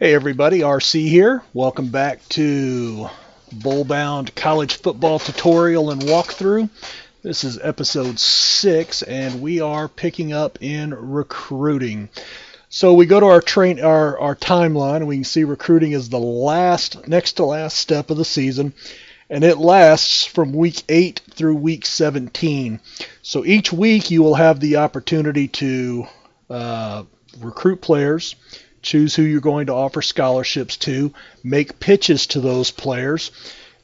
Hey everybody, RC here. Welcome back to Bullbound College Football Tutorial and Walkthrough. This is episode 6 and we are picking up in recruiting. So we go to our timeline and we can see recruiting is the next to last step of the season, and it lasts from week 8 through week 17. So each week you will have the opportunity to recruit players, choose who you're going to offer scholarships to, make pitches to those players.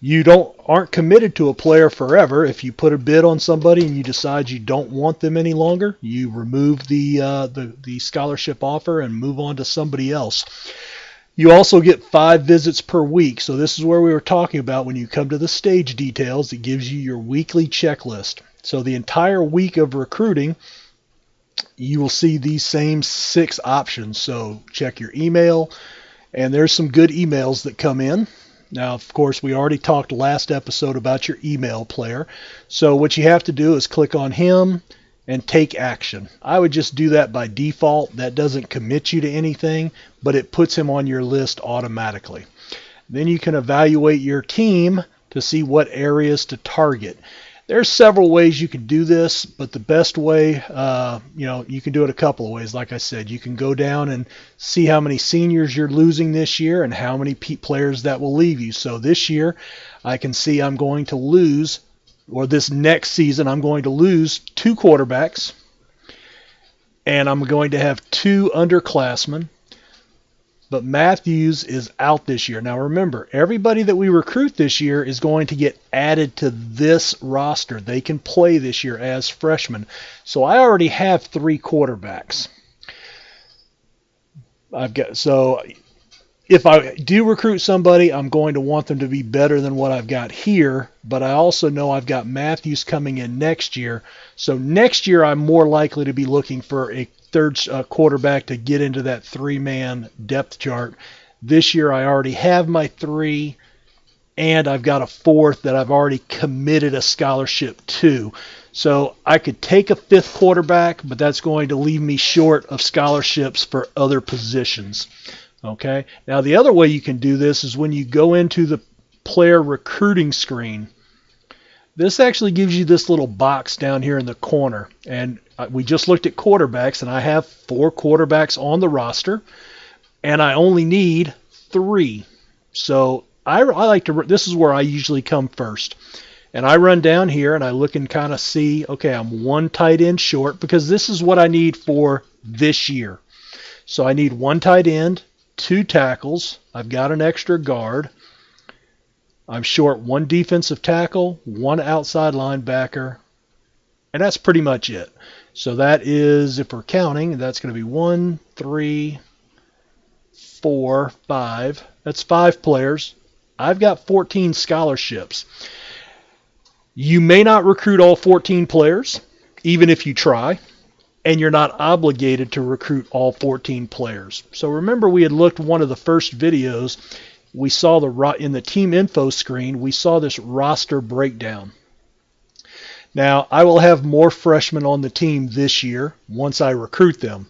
You aren't committed to a player forever. If you put a bid on somebody and you decide you don't want them any longer, you remove the scholarship offer and move on to somebody else. You also get 5 visits per week. So this is where we were talking about when you come to the stage details. It gives you your weekly checklist. So the entire week of recruiting, you will see these same 6 options. So check your email, and there's some good emails that come in. Now, of course, we already talked last episode about your email player. So what you have to do is click on him and take action. I would just do that by default. That doesn't commit you to anything, but it puts him on your list automatically. Then you can evaluate your team to see what areas to target. There's several ways you can do this, but the best way, you can do it a couple of ways. Like I said, you can go down and see how many seniors you're losing this year and how many players that will leave you. So this year, I can see I'm going to lose, or this next season, I'm going to lose 2 quarterbacks, and I'm going to have 2 underclassmen. But Matthews is out this year. Now remember, everybody that we recruit this year is going to get added to this roster. They can play this year as freshmen. So I already have 3 quarterbacks. So if I do recruit somebody, I'm going to want them to be better than what I've got here. But I also know I've got Matthews coming in next year. So next year I'm more likely to be looking for a third quarterback to get into that 3-man depth chart. This year I already have my 3, and I've got a 4th that I've already committed a scholarship to. So I could take a 5th quarterback, but that's going to leave me short of scholarships for other positions. Okay. Now the other way you can do this is when you go into the player recruiting screen. This actually gives you this little box down here in the corner, and we just looked at quarterbacks, and I have 4 quarterbacks on the roster, and I only need 3. So I like to. This is where I usually come first, and I run down here and I look and kind of see. Okay, I'm 1 tight end short because this is what I need for this year. So I need 1 tight end, 2 tackles. I've got an extra guard. I'm short 1 defensive tackle, 1 outside linebacker, and that's pretty much it. So that is, if we're counting, that's going to be 1, 3, 4, 5. That's 5 players. I've got 14 scholarships. You may not recruit all 14 players, even if you try, and you're not obligated to recruit all 14 players. So remember, we had looked one of the first videos. We saw in the team info screen, we saw this roster breakdown. Now, I will have more freshmen on the team this year once I recruit them.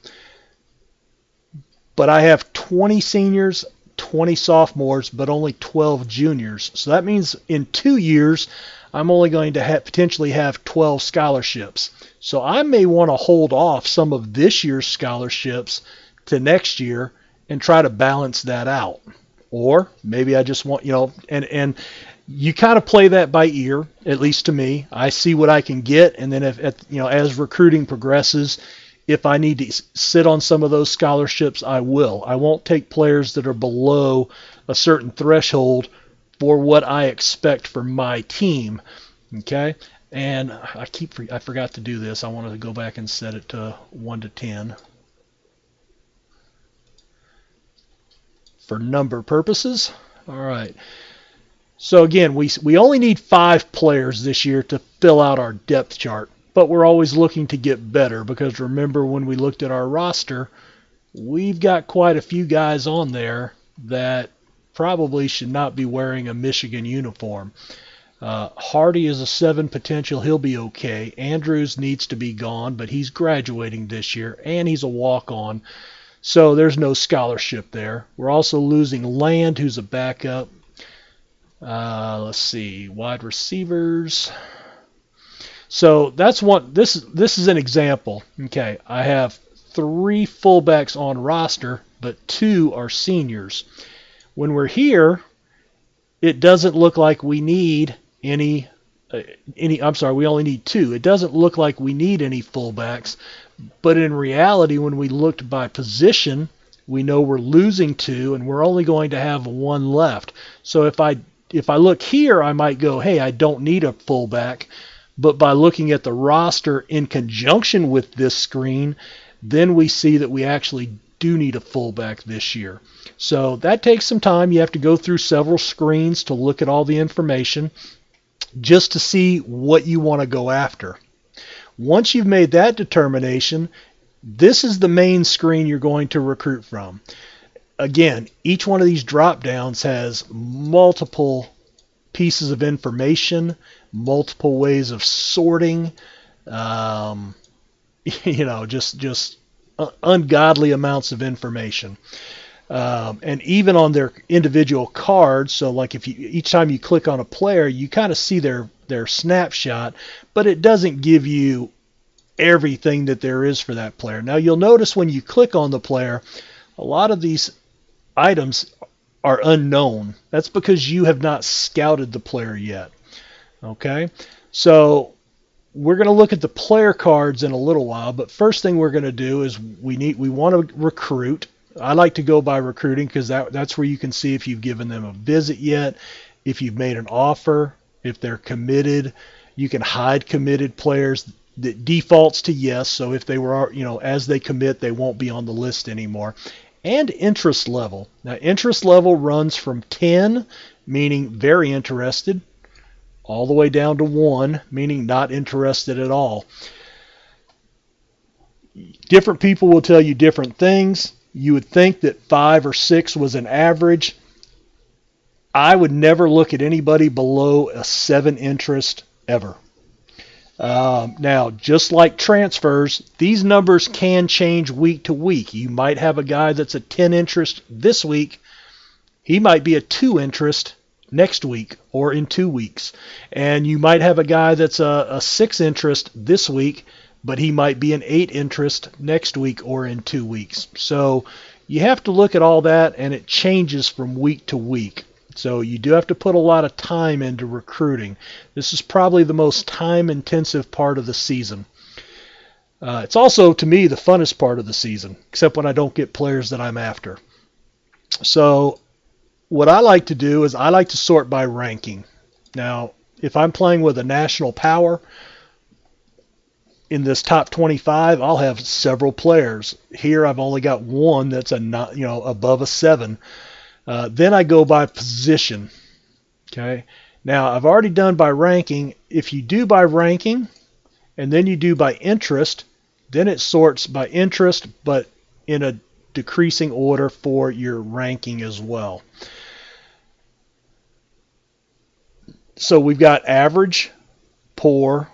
But I have 20 seniors, 20 sophomores, but only 12 juniors. So that means in 2 years, I'm only going to potentially have 12 scholarships. So I may want to hold off some of this year's scholarships to next year and try to balance that out. Or maybe I just want, and you kind of play that by ear, at least to me. I see what I can get, and then as recruiting progresses, if I need to sit on some of those scholarships, I will. I won't take players that are below a certain threshold for what I expect for my team. Okay? And I forgot to do this. I wanted to go back and set it to 1 to 10. For number purposes. All right. So again, we only need 5 players this year to fill out our depth chart, but we're always looking to get better because remember when we looked at our roster, we've got quite a few guys on there that probably should not be wearing a Michigan uniform. Hardy is a 7 potential. He'll be okay. Andrews needs to be gone, but he's graduating this year, and he's a walk-on. So there's no scholarship there. We're also losing Land, who's a backup. Let's see, wide receivers. So that's one. This is an example. Okay, I have 3 fullbacks on roster, but 2 are seniors. When we're here, it doesn't look like we need any. I'm sorry, we only need 2. It doesn't look like we need any fullbacks, but in reality, when we looked by position, we know we're losing 2, and we're only going to have 1 left. So if I look here, I might go, hey, I don't need a fullback. But by looking at the roster in conjunction with this screen, then we see that we actually do need a fullback this year. So that takes some time. You have to go through several screens to look at all the information just to see what you want to go after. Once you've made that determination, this is the main screen you're going to recruit from. Again, each one of these drop downs has multiple pieces of information, multiple ways of sorting, just ungodly amounts of information. And even on their individual cards, so like if each time you click on a player, you kind of see their snapshot, but it doesn't give you everything that there is for that player. Now you'll notice when you click on the player, a lot of these items are unknown. That's because you have not scouted the player yet. Okay, so we're going to look at the player cards in a little while, but first thing we're going to do is we want to recruit. I like to go by recruiting because that's where you can see if you've given them a visit yet, if you've made an offer, if they're committed. You can hide committed players that defaults to yes, so if they were, as they commit, they won't be on the list anymore. And interest level. Now, interest level runs from 10, meaning very interested, all the way down to 1, meaning not interested at all. Different people will tell you different things. You would think that 5 or 6 was an average. I would never look at anybody below a 7 interest ever. Now, just like transfers, these numbers can change week to week. You might have a guy that's a 10 interest this week. He might be a 2 interest next week or in 2 weeks. And you might have a guy that's a 6 interest this week, but he might be an 8 interest next week or in 2 weeks. So you have to look at all that, and it changes from week to week. So you do have to put a lot of time into recruiting. This is probably the most time-intensive part of the season. It's also, to me, the funnest part of the season, except when I don't get players that I'm after. So what I like to do is I like to sort by ranking. Now, if I'm playing with a national power, in this top 25, I'll have several players. Here I've only got 1 that's above a 7. Then I go by position. Okay. Now I've already done by ranking. If you do by ranking and then you do by interest, then it sorts by interest, but in a decreasing order for your ranking as well. So we've got average, poor,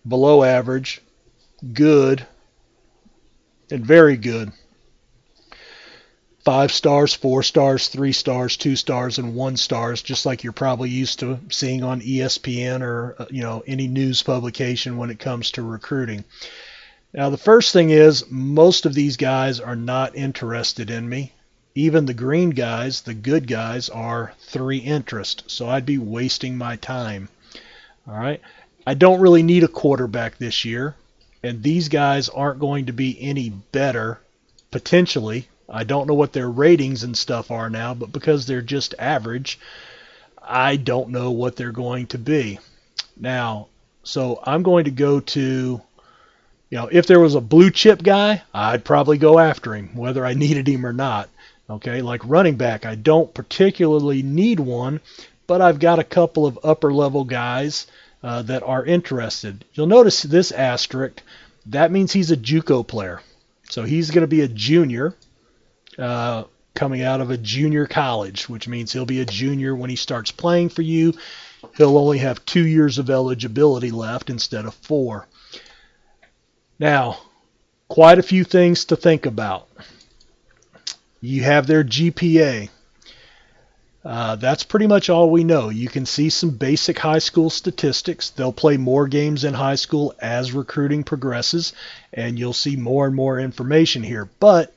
below average, good, and very good. 5 stars, 4 stars, 3 stars, 2 stars, and 1 stars, just like you're probably used to seeing on ESPN or any news publication when it comes to recruiting. Now, the first thing is most of these guys are not interested in me. Even the green guys, the good guys, are 3 interest, so I'd be wasting my time. All right. I don't really need a quarterback this year, and these guys aren't going to be any better, potentially. I don't know what their ratings and stuff are now, but because they're just average, I don't know what they're going to be. Now, so I'm going to go to, if there was a blue chip guy, I'd probably go after him, whether I needed him or not. Okay, like running back, I don't particularly need one, but I've got a couple of upper level guys that are interested. You'll notice this asterisk. That means he's a JUCO player. So he's going to be a junior coming out of a junior college, which means he'll be a junior when he starts playing for you. He'll only have 2 years of eligibility left instead of 4. Now, quite a few things to think about. You have their GPA. That's pretty much all we know. You can see some basic high school statistics. They'll play more games in high school as recruiting progresses, and you'll see more and more information here. But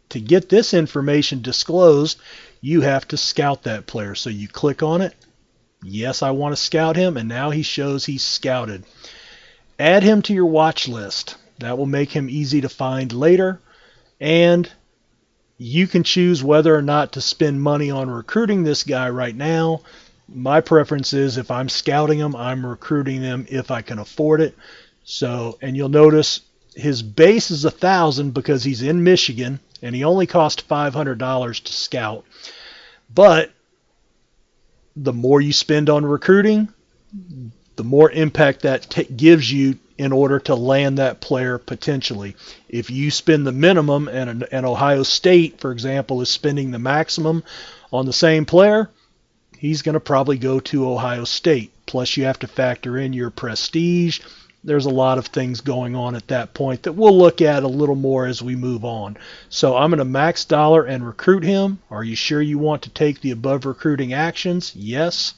to get this information disclosed, you have to scout that player. So you click on it. Yes, I want to scout him, and now he shows he's scouted. Add him to your watch list. That will make him easy to find later, and you can choose whether or not to spend money on recruiting this guy right now. My preference is if I'm scouting him, I'm recruiting them if I can afford it. So, and you'll notice his base is $1,000 because he's in Michigan, and he only cost $500 to scout. But the more you spend on recruiting, the more impact that gives you in order to land that player potentially. If you spend the minimum and Ohio State, for example, is spending the maximum on the same player, he's going to probably go to Ohio State. Plus you have to factor in your prestige. There's a lot of things going on at that point that we'll look at a little more as we move on. So I'm going to max dollar and recruit him. Are you sure you want to take the above recruiting actions? Yes.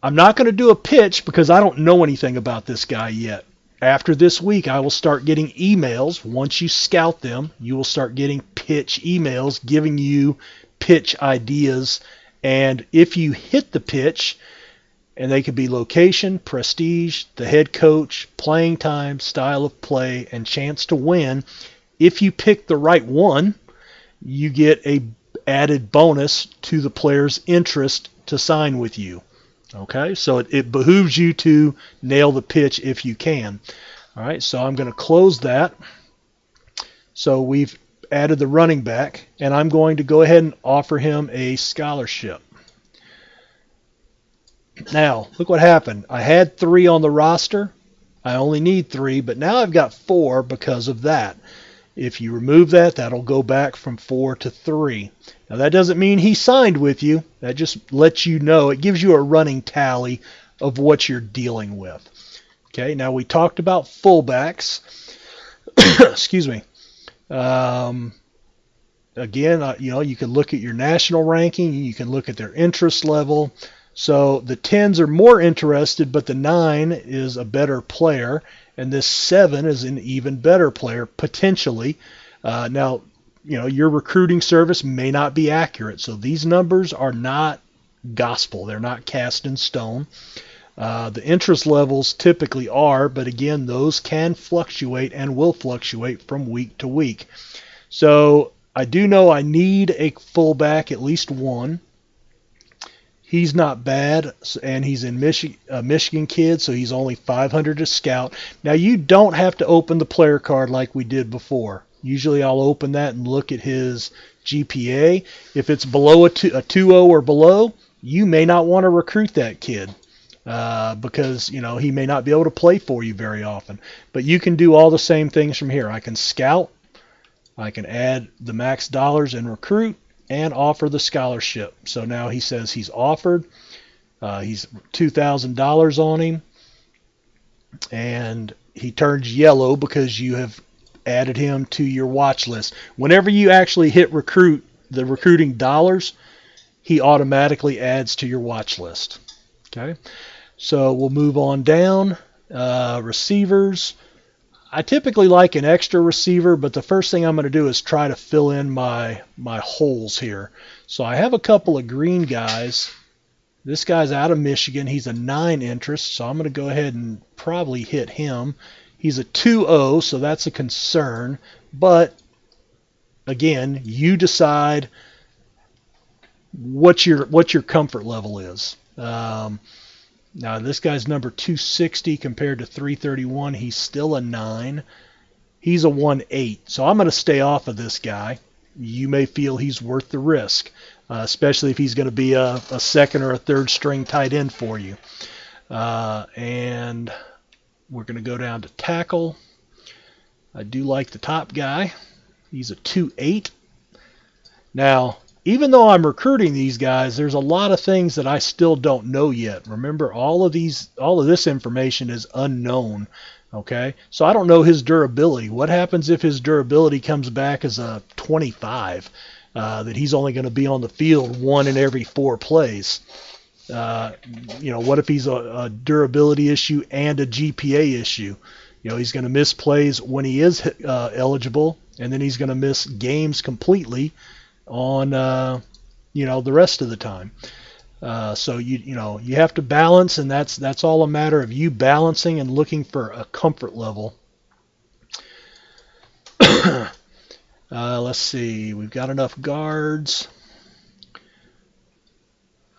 I'm not going to do a pitch because I don't know anything about this guy yet. After this week, I will start getting emails. Once you scout them, you will start getting pitch emails giving you pitch ideas. And if you hit the pitch, and they could be location, prestige, the head coach, playing time, style of play, and chance to win. If you pick the right one, you get a added bonus to the player's interest to sign with you. Okay, so it behooves you to nail the pitch if you can. All right, so I'm going to close that. So we've added the running back, and I'm going to go ahead and offer him a scholarship. Now, look what happened. I had 3 on the roster. I only need 3, but now I've got 4 because of that. If you remove that, that'll go back from 4 to 3. Now, that doesn't mean he signed with you. That just lets you know. It gives you a running tally of what you're dealing with. Okay, now we talked about fullbacks. Excuse me. Again, you can look at your national ranking. You can look at their interest level. So the 10s are more interested, but the 9 is a better player, and this 7 is an even better player, potentially. Now, your recruiting service may not be accurate, so these numbers are not gospel. They're not cast in stone. The interest levels typically are, but again, those can fluctuate and will fluctuate from week to week. So I do know I need a fullback, at least one. He's not bad, and he's in Michigan kid, so he's only $500 to scout. Now, you don't have to open the player card like we did before. Usually I'll open that and look at his GPA. If it's below a 2.0 or below, you may not want to recruit that kid because, he may not be able to play for you very often. But you can do all the same things from here. I can scout. I can add the max dollars and recruit, and offer the scholarship. So now he says he's offered. He's $2,000 on him. And he turns yellow because you have added him to your watch list. Whenever you actually hit recruit, the recruiting dollars, he automatically adds to your watch list. Okay. So we'll move on down. Receivers. I typically like an extra receiver, but the first thing I'm going to do is try to fill in my holes here. So I have a couple of green guys. This guy's out of Michigan. He's a 9 interest, so I'm going to go ahead and probably hit him. He's a 2.0, so that's a concern. But, again, you decide what your comfort level is. Now, this guy's number 260 compared to 331. He's still a 9. He's a 1.8. So I'm going to stay off of this guy. You may feel he's worth the risk, especially if he's going to be a second or a third string tight end for you. And we're going to go down to tackle. I do like the top guy. He's a 2.8. Now, even though I'm recruiting these guys, there's a lot of things that I still don't know yet. Remember, all of this information is unknown. Okay, so I don't know his durability. What happens if his durability comes back as a 25? That he's only going to be on the field 1 in every 4 plays. Uh, what if he's a durability issue and a GPA issue? He's going to miss plays when he is eligible, and then he's going to miss games completely on the rest of the time. So you have to balance, and that's all a matter of you balancing and looking for a comfort level. Let's see, we've got enough guards.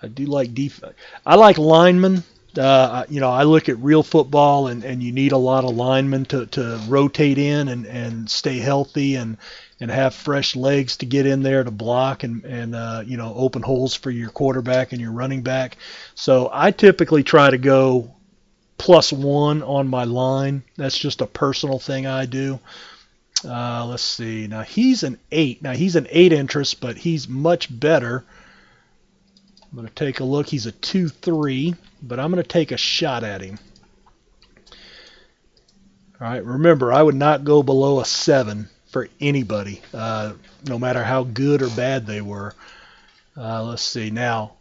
I do like defense. I like linemen. I look at real football, and you need a lot of linemen to rotate in and stay healthy and have fresh legs to get in there to block and open holes for your quarterback and your running back. So I typically try to go +1 on my line. That's just a personal thing I do. Let's see. Now he's an 8. Now he's an 8 interest, but he's much better. I'm going to take a look. He's a 2-3, but I'm going to take a shot at him. All right, remember, I would not go below a 7 for anybody, no matter how good or bad they were. Let's see. Now,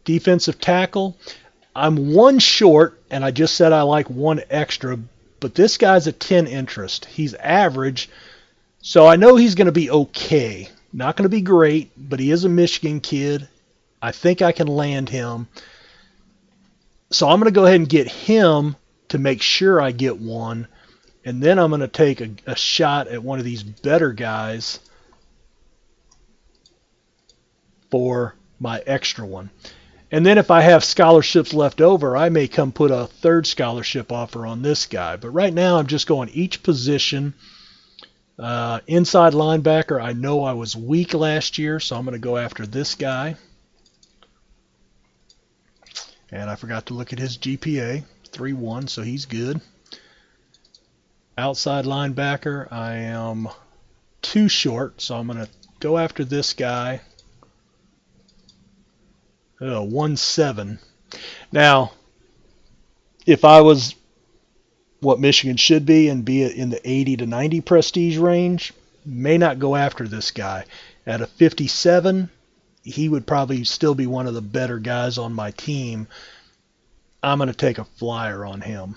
defensive tackle, I'm 1 short, and I just said I like 1 extra, but this guy's a 10 interest. He's average, so I know he's going to be okay. Not going to be great, but he is a Michigan kid. I think I can land him. So I'm going to go ahead and get him to make sure I get 1. And then I'm going to take a shot at one of these better guys for my extra one. And then if I have scholarships left over, I may come put a 3rd scholarship offer on this guy. But right now I'm just going each position. Inside linebacker, I know I was weak last year, so I'm going to go after this guy. And I forgot to look at his GPA, 3.1, so he's good. Outside linebacker, I am 2 short, so I'm going to go after this guy. 1.7. Now, if I was what Michigan should be and be in the 80 to 90 prestige range, may not go after this guy. At a 57, he would probably still be one of the better guys on my team. I'm going to take a flyer on him.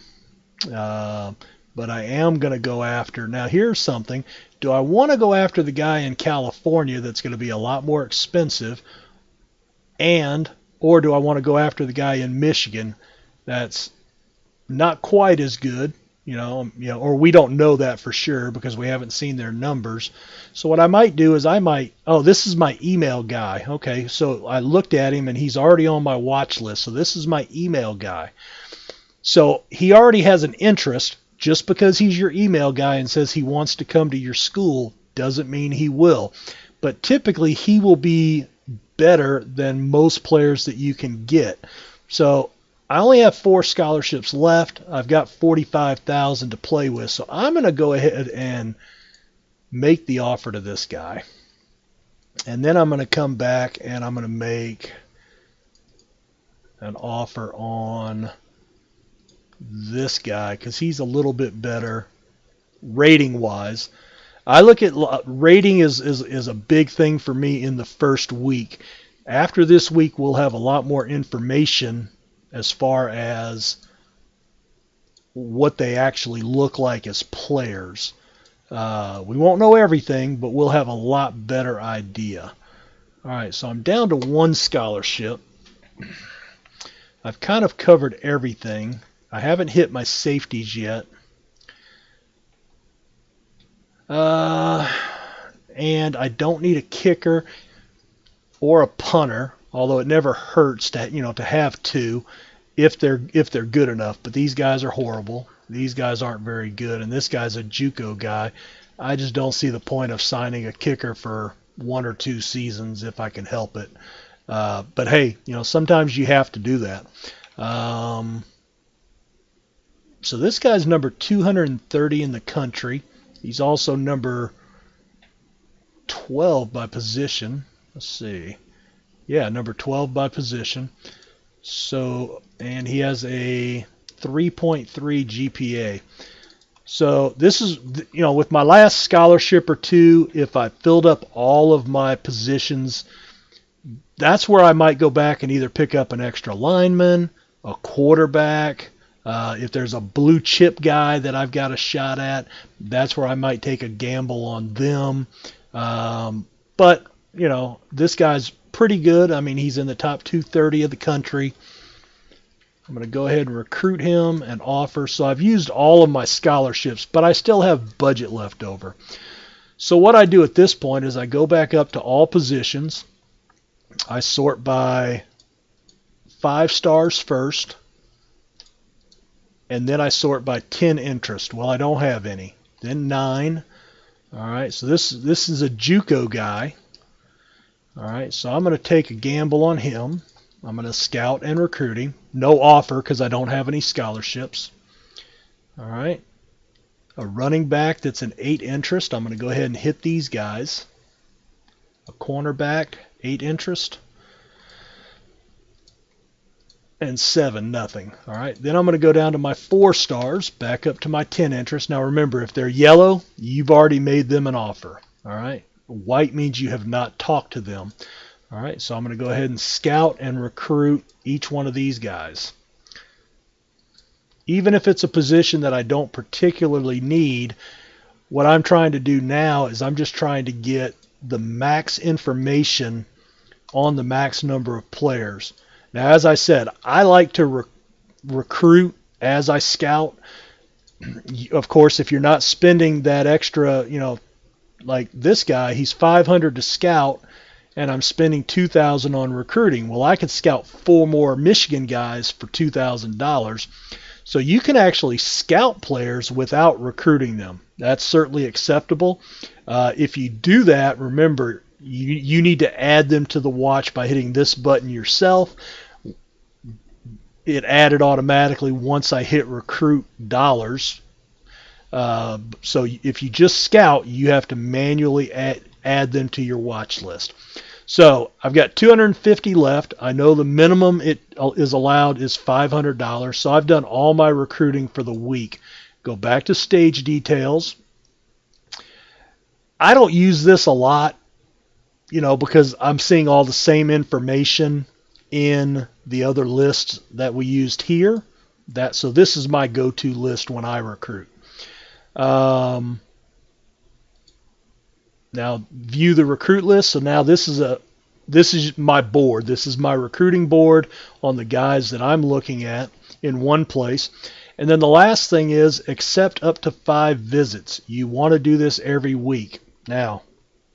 But I am going to go after. Now, here's something. Do I want to go after the guy in California that's going to be a lot more expensive? Or do I want to go after the guy in Michigan that's not quite as good? Or we don't know that for sure because we haven't seen their numbers. So what I might do is this is my email guy. Okay, so I looked at him and he's already on my watch list. So this is my email guy. So he already has an interest. Just because he's your email guy and says he wants to come to your school doesn't mean he will. But typically he will be better than most players that you can get. So I only have 4 scholarships left. I've got $45,000 to play with. So I'm going to go ahead and make the offer to this guy. And then I'm going to come back and I'm going to make an offer on this guy because he's a little bit better rating wise. I look at rating is a big thing for me in the first week. After this week, we'll have a lot more information as far as what they actually look like as players. We won't know everything, but we'll have a lot better idea. All right, so I'm down to 1 scholarship. I've kind of covered everything. I haven't hit my safeties yet. And I don't need a kicker or a punter, although it never hurts to have 2 if they're good enough. But these guys are horrible. These guys aren't very good, and this guy's a JUCO guy. I just don't see the point of signing a kicker for 1 or 2 seasons if I can help it. But hey, sometimes you have to do that. So this guy's number 230 in the country. He's also number 12 by position. Let's see. Yeah, number 12 by position. So, and he has a 3.3 GPA. So this is, with my last scholarship or two, if I filled up all of my positions, that's where I might go back and either pick up an extra lineman, a quarterback. If there's a blue chip guy that I've got a shot at, that's where I might take a gamble on them. But, this guy's pretty good. I mean, he's in the top 230 of the country. I'm going to go ahead and recruit him and offer. So I've used all of my scholarships, but I still have budget left over. So what I do at this point is I go back up to all positions. I sort by 5 stars first, and then I sort by 10 interest. Well, I don't have any. Then 9. All right, so this is a JUCO guy. All right, so I'm going to take a gamble on him. I'm going to scout and recruit him. No offer because I don't have any scholarships. All right. A running back that's an 8 interest. I'm going to go ahead and hit these guys. A cornerback, 8 interest. And 7, nothing. All right. Then I'm going to go down to my 4 stars, back up to my 10 interest. Now remember, if they're yellow, you've already made them an offer. All right. White means you have not talked to them. All right, so I'm going to go ahead and scout and recruit each one of these guys. Even if it's a position that I don't particularly need, what I'm trying to do now is I'm just trying to get the max information on the max number of players. Now, as I said, I like to recruit as I scout. Of course, if you're not spending that extra, like this guy, he's $500 to scout, and I'm spending $2,000 on recruiting. Well, I could scout 4 more Michigan guys for $2,000. So you can actually scout players without recruiting them. That's certainly acceptable. If you do that, remember, you need to add them to the watch by hitting this button yourself. It added automatically once I hit recruit dollars. So if you just scout, you have to manually add them to your watch list. So I've got 250 left. I know the minimum it is allowed is $500. So I've done all my recruiting for the week. Go back to stage details. I don't use this a lot, because I'm seeing all the same information in the other lists that we used here. So this is my go-to list when I recruit. Now view the recruit list. So now this is my board. This is my recruiting board on the guys that I'm looking at in one place. And then the last thing is accept up to 5 visits. You want to do this every week. Now,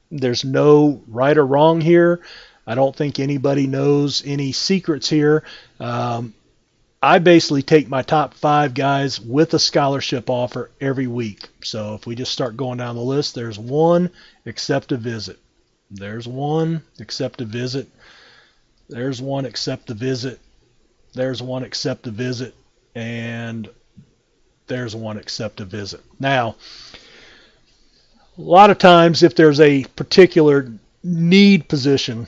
there's no right or wrong here. I don't think anybody knows any secrets here. I basically take my top 5 guys with a scholarship offer every week. So if we just start going down the list, there's 1, accept a visit. There's 1, accept a visit. There's 1, accept a visit. There's 1, accept a visit. And there's 1, accept a visit. Now, a lot of times if there's a particular need position,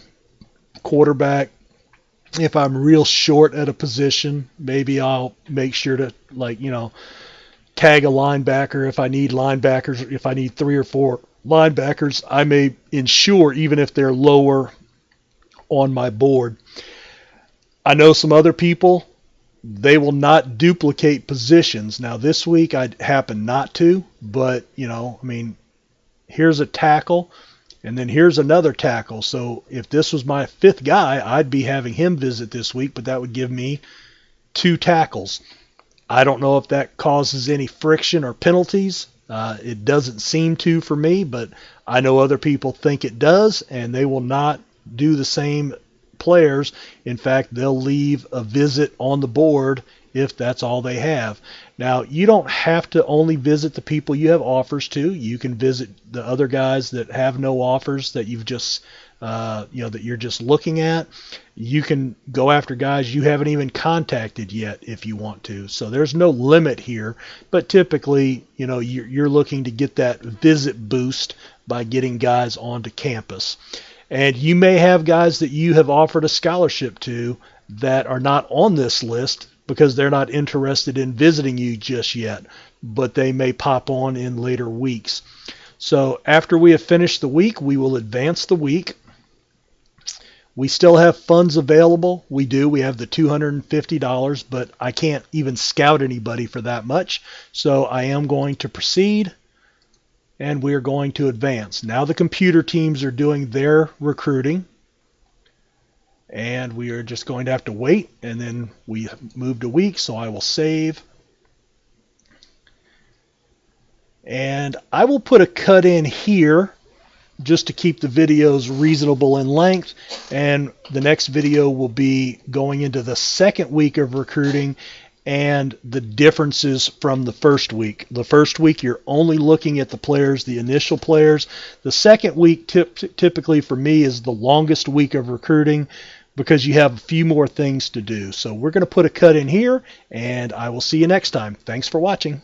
quarterback, if I'm real short at a position, maybe I'll make sure to tag a linebacker. If I need linebackers, if I need 3 or 4 linebackers, I may insure even if they're lower on my board. I know some other people, they will not duplicate positions. Now this week I happen not to, but here's a tackle. And then here's another tackle. So if this was my 5th guy, I'd be having him visit this week, but that would give me 2 tackles. I don't know if that causes any friction or penalties. It doesn't seem to for me, but I know other people think it does, and they will not do the same players. In fact, they'll leave a visit on the board if that's all they have. Now, you don't have to only visit the people you have offers to. You can visit the other guys that have no offers that you've just, that you're just looking at. You can go after guys you haven't even contacted yet if you want to. So there's no limit here, but typically, you're looking to get that visit boost by getting guys onto campus. And you may have guys that you have offered a scholarship to that are not on this list, because they're not interested in visiting you just yet, but they may pop on in later weeks. So after we have finished the week, we will advance the week. We still have funds available. We do. We have the $250, but I can't even scout anybody for that much. So I am going to proceed, and we're going to advance. Now the computer teams are doing their recruiting, and we are just going to have to wait, and then we moved a week, so I will save. And I will put a cut in here just to keep the videos reasonable in length, and the next video will be going into the second week of recruiting and the differences from the first week. The first week you're only looking at the players, the initial players. The second week typically for me is the longest week of recruiting because you have a few more things to do. So we're going to put a cut in here, and I will see you next time. Thanks for watching.